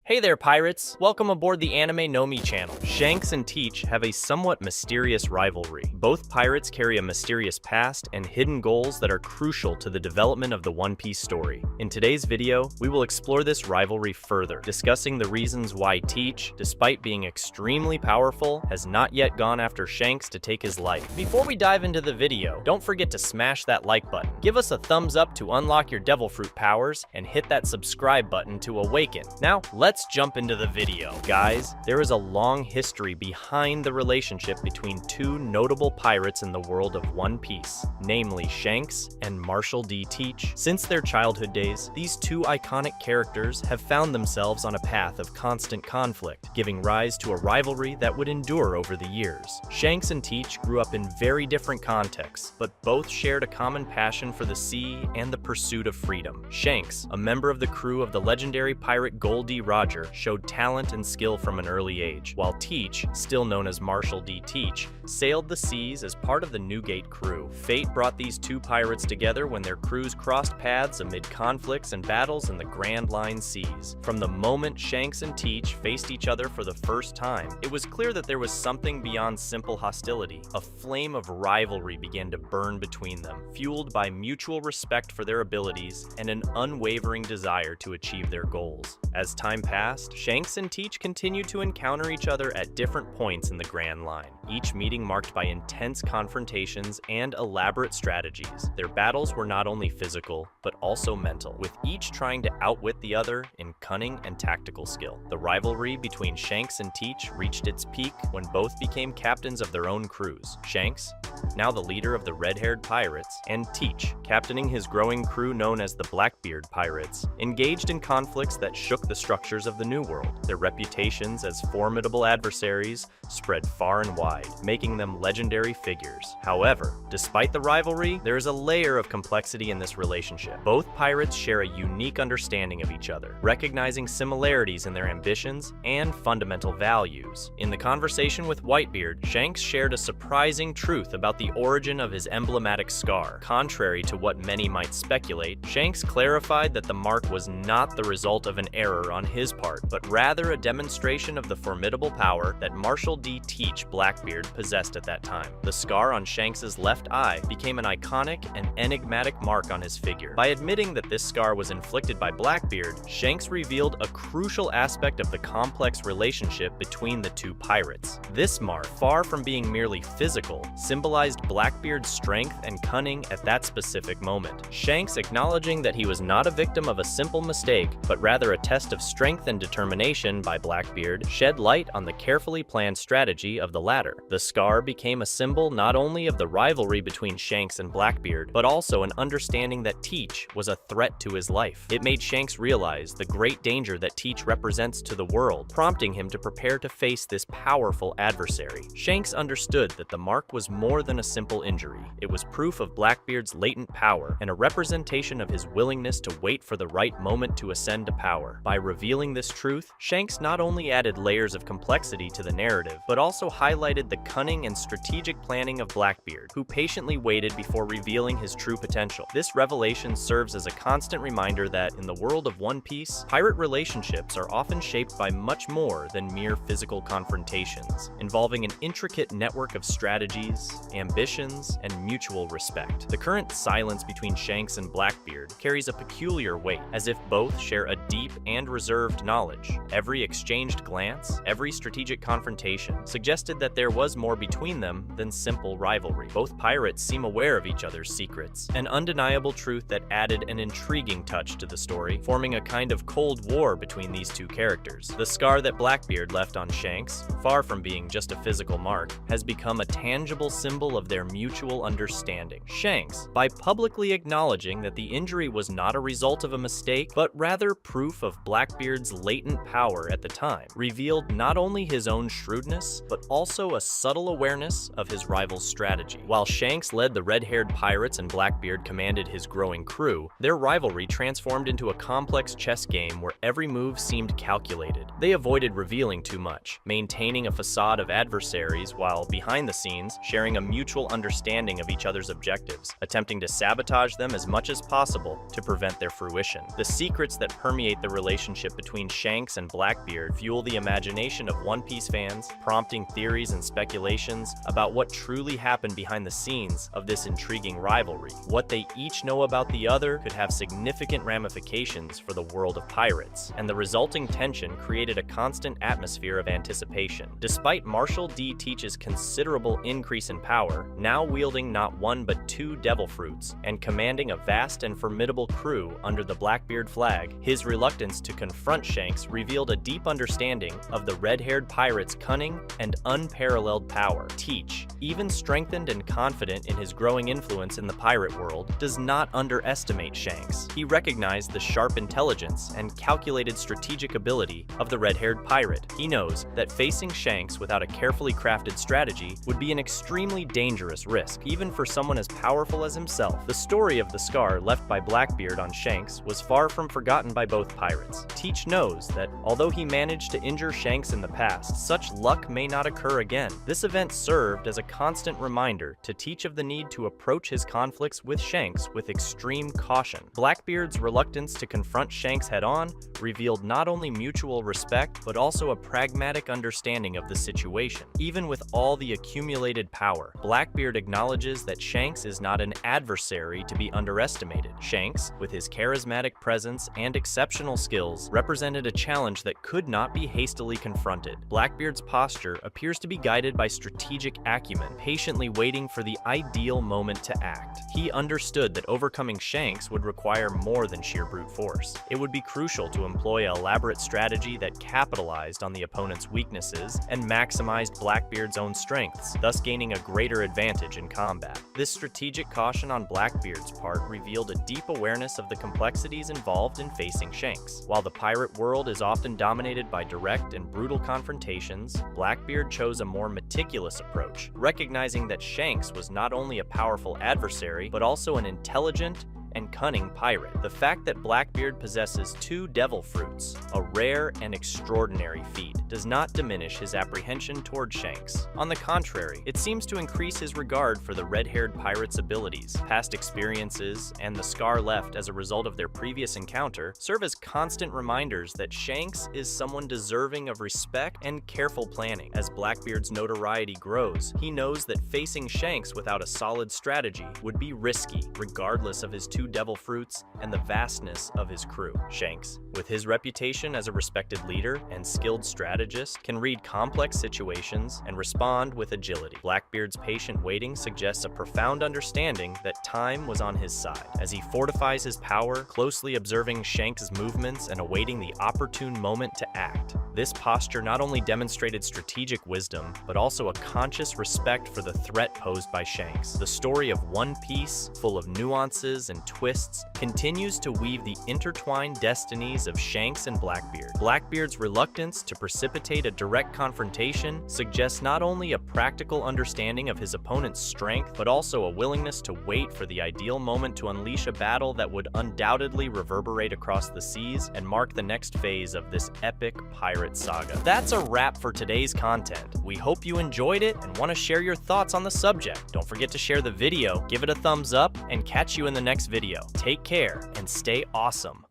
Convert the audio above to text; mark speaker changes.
Speaker 1: Hey there, pirates! Welcome aboard the Anime channel. Shanks and Teach have a somewhat mysterious rivalry. Both pirates carry a mysterious past and hidden goals that are crucial to the development of the One Piece story. In today's video, we will explore this rivalry further, discussing the reasons why Teach, despite being extremely powerful, has not yet gone after Shanks to take his life. Before we dive into the video, don't forget to smash that like button. Give us a thumbs up to unlock your Devil Fruit powers, and hit that subscribe button to awaken. Now, let's jump into the video. Guys, there is a long history behind the relationship between two notable pirates in the world of One Piece, namely Shanks and Marshall D. Teach. Since their childhood days, these two iconic characters have found themselves on a path of constant conflict, giving rise to a rivalry that would endure over the years. Shanks and Teach grew up in very different contexts, but both shared a common passion for the sea and the pursuit of freedom. Shanks, a member of the crew of the legendary pirate Gol D. Roger, showed talent and skill from an early age, while Teach, still known as Marshall D. Teach, sailed the seas as part of the Newgate crew. Fate brought these two pirates together when their crews crossed paths amid conflicts and battles in the Grand Line seas. From the moment Shanks and Teach faced each other for the first time, it was clear that there was something beyond simple hostility. A flame of rivalry began to burn between them, fueled by mutual respect for their abilities and an unwavering desire to achieve their goals. As time passed, Shanks and Teach continued to encounter each other at different points in the Grand Line, each meeting marked by intense confrontations and elaborate strategies. Their battles were not only physical, but also mental, with each trying to outwit the other in cunning and tactical skill. The rivalry between Shanks and Teach reached its peak when both became captains of their own crews. Shanks, now the leader of the red-haired pirates, and Teach, captaining his growing crew known as the Blackbeard Pirates, engaged in conflicts that shook the structures of the New World. Their reputations as formidable adversaries spread far and wide, making them legendary figures. However, despite the rivalry, there is a layer of complexity in this relationship. Both pirates share a unique understanding of each other, recognizing similarities in their ambitions and fundamental values. In the conversation with Whitebeard, Shanks shared a surprising truth about the origin of his emblematic scar. Contrary to what many might speculate, Shanks clarified that the mark was not the result of an error on his part, but rather a demonstration of the formidable power that Marshall D. Teach Blackbeard possessed at that time. The scar on Shanks's left eye became an iconic and enigmatic mark on his figure. By admitting that this scar was inflicted by Blackbeard, Shanks revealed a crucial aspect of the complex relationship between the two pirates. This mark, far from being merely physical, symbolized Blackbeard's strength and cunning at that specific moment. Shanks, acknowledging that he was not a victim of a simple mistake, but rather a test of strength and determination by Blackbeard, shed light on the carefully planned strategy of the latter. The scar became a symbol not only of the rivalry between Shanks and Blackbeard, but also an understanding that Teach was a threat to his life. It made Shanks realize the great danger that Teach represents to the world, prompting him to prepare to face this powerful adversary. Shanks understood that the mark was more than a simple injury. It was proof of Blackbeard's latent power and a representation of his willingness to wait for the right moment to ascend to power. By revealing this truth, Shanks not only added layers of complexity to the narrative, but also highlighted the cunning and strategic planning of Blackbeard, who patiently waited before revealing his true potential. This revelation serves as a constant reminder that, in the world of One Piece, pirate relationships are often shaped by much more than mere physical confrontations, involving an intricate network of strategies, ambitions, and mutual respect. The current silence between Shanks and Blackbeard carries a peculiar weight, as if both share a deep and reserved knowledge. Every exchanged glance, every strategic confrontation, suggested that there was more between them than simple rivalry. Both pirates seem aware of each other's secrets, an undeniable truth that added an intriguing touch to the story, forming a kind of Cold War between these two characters. The scar that Blackbeard left on Shanks, far from being just a physical mark, has become a tangible symbol of their mutual understanding. Shanks, by publicly acknowledging that the injury was not a result of a mistake, but rather proof of Blackbeard's latent power at the time, revealed not only his own shrewdness, but also a subtle awareness of his rival's strategy. While Shanks led the red-haired pirates and Blackbeard commanded his growing crew, their rivalry transformed into a complex chess game where every move seemed calculated. They avoided revealing too much, maintaining a facade of adversaries while, behind the scenes, sharing a mutual understanding of each other's objectives, attempting to sabotage them as much as possible to prevent their fruition. The secrets that permeate the relationship between Shanks and Blackbeard fuel the imagination of One Piece fans, prompting theories and speculations about what truly happened behind the scenes of this intriguing rivalry. What they each know about the other could have significant ramifications for the world of pirates, and the resulting tension created a constant atmosphere of anticipation. Despite Marshal D. Teach's considerable increase in power, now wielding not one but two devil fruits, and commanding a vast and formidable crew under the Blackbeard flag, his reluctance to confront Shanks revealed a deep understanding of the red-haired pirate's cunning and unparalleled power. Teach, even strengthened and confident in his growing influence in the pirate world, does not underestimate Shanks. He recognized the sharp intelligence and calculated strategic ability of the red-haired pirate. He knows that facing Shanks without a carefully crafted strategy would be an extremely dangerous risk, even for someone as powerful as himself. The story of the scar left by Blackbeard on Shanks was far from forgotten by both pirates. Teach knows that, although he managed to injure Shanks in the past, such luck may not occur again. This event served as a constant reminder to Teach of the need to approach his conflicts with Shanks with extreme caution. Blackbeard's reluctance to confront Shanks head-on revealed not only mutual respect, but also a pragmatic understanding of the situation. Even with all the accumulated power, Blackbeard acknowledges that Shanks is not an adversary to be underestimated. Shanks, with his charismatic presence and exceptional skills, represented a challenge that could not be hastily confronted. Blackbeard's posture appears to be guided by strategic acumen, patiently waiting for the ideal moment to act. He understood that overcoming Shanks would require more than sheer brute force. It would be crucial to employ an elaborate strategy that capitalized on the opponent's weaknesses and maximized Blackbeard's own strengths, thus gaining a greater advantage in combat. This strategic caution on Blackbeard's part revealed a deep awareness of the complexities involved in facing Shanks. While the pirate world is often dominated by direct and brutal confrontations, Blackbeard chose a more meticulous approach, recognizing that Shanks was not only a powerful adversary, but also an intelligent and cunning pirate. The fact that Blackbeard possesses two devil fruits, a rare and extraordinary feat, does not diminish his apprehension toward Shanks. On the contrary, it seems to increase his regard for the red-haired pirate's abilities. Past experiences, and the scar left as a result of their previous encounter, serve as constant reminders that Shanks is someone deserving of respect and careful planning. As Blackbeard's notoriety grows, he knows that facing Shanks without a solid strategy would be risky, regardless of his two devil fruits and the vastness of his crew. Shanks, with his reputation as a respected leader and skilled strategist, can read complex situations and respond with agility. Blackbeard's patient waiting suggests a profound understanding that time was on his side. As he fortifies his power, closely observing Shanks' movements and awaiting the opportune moment to act. This posture not only demonstrated strategic wisdom, but also a conscious respect for the threat posed by Shanks. The story of One Piece, full of nuances and twists, continues to weave the intertwined destinies of Shanks and Blackbeard. Blackbeard's reluctance to precipitate a direct confrontation suggests not only a practical understanding of his opponent's strength, but also a willingness to wait for the ideal moment to unleash a battle that would undoubtedly reverberate across the seas and mark the next phase of this epic pirate saga. That's a wrap for today's content. We hope you enjoyed it and want to share your thoughts on the subject. Don't forget to share the video, give it a thumbs up, and catch you in the next video. Take care and stay awesome.